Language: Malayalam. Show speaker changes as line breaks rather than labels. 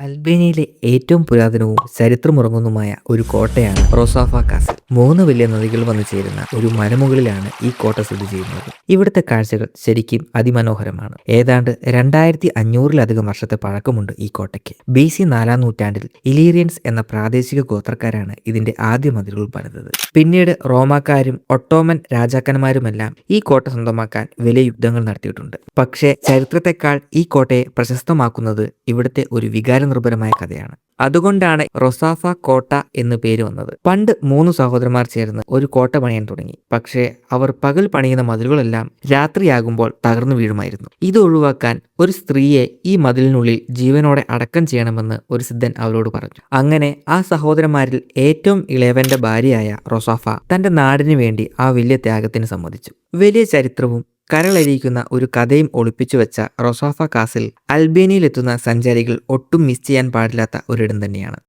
അൽബേനിയയിലെ ഏറ്റവും പുരാതനവും ചരിത്രമുറങ്ങുന്നതുമായ ഒരു കോട്ടയാണ് റൊസാഫ കാസൽ. 3 വലിയ നദികൾ വന്നു ചേരുന്ന ഒരു മലമുകളിലാണ് ഈ കോട്ട സ്ഥിതി ചെയ്യുന്നത്. ഇവിടുത്തെ കാഴ്ചകൾ ശരിക്കും അതിമനോഹരമാണ്. ഏതാണ്ട് 2500-ലധികം വർഷത്തെ പഴക്കമുണ്ട് ഈ കോട്ടയ്ക്ക്. BC 4-ാം നൂറ്റാണ്ടിൽ ഇലീറിയൻസ് എന്ന പ്രാദേശിക ഗോത്രക്കാരാണ് ഇതിന്റെ ആദ്യ മതിലുകൾ പണിതത്. പിന്നീട് റോമാക്കാരും ഒട്ടോമൻ രാജാക്കന്മാരുമെല്ലാം ഈ കോട്ട സ്വന്തമാക്കാൻ വലിയ യുദ്ധങ്ങൾ നടത്തിയിട്ടുണ്ട്. പക്ഷേ ചരിത്രത്തെക്കാൾ ഈ കോട്ടയെ പ്രശസ്തമാക്കുന്നത് ഇവിടുത്തെ ഒരു വികാരനിർഭരമായ കഥയാണ്. അതുകൊണ്ടാണ് റൊസാഫ കോട്ട എന്ന് പേര് വന്നത്. പണ്ട് 3 സഹോദരന്മാർ ചേർന്ന് ഒരു കോട്ട പണിയാൻ തുടങ്ങി. പക്ഷേ അവർ പകൽ പണിയുന്ന മതിലുകളെല്ലാം രാത്രിയാകുമ്പോൾ തകർന്നു വീഴുമായിരുന്നു. ഇത് ഒഴിവാക്കാൻ ഒരു സ്ത്രീയെ ഈ മതിലിനുള്ളിൽ ജീവനോടെ അടക്കം ചെയ്യണമെന്ന് ഒരു സിദ്ധൻ അവരോട് പറഞ്ഞു. അങ്ങനെ ആ സഹോദരന്മാരിൽ ഏറ്റവും ഇളയവന്റെ ഭാര്യയായ റൊസാഫ തന്റെ നാടിനു വേണ്ടി ആ വലിയ ത്യാഗത്തിന് സമ്മതിച്ചു. വലിയ ചരിത്രവും കരളരിയിക്കുന്ന ഒരു കഥയും ഒളിപ്പിച്ചു വെച്ച റൊസാഫ കാസിൽ അൽബേനിയയിലെത്തുന്ന സഞ്ചാരികൾ ഒട്ടും മിസ് ചെയ്യാൻ പാടില്ലാത്ത ഒരിടം തന്നെയാണ്.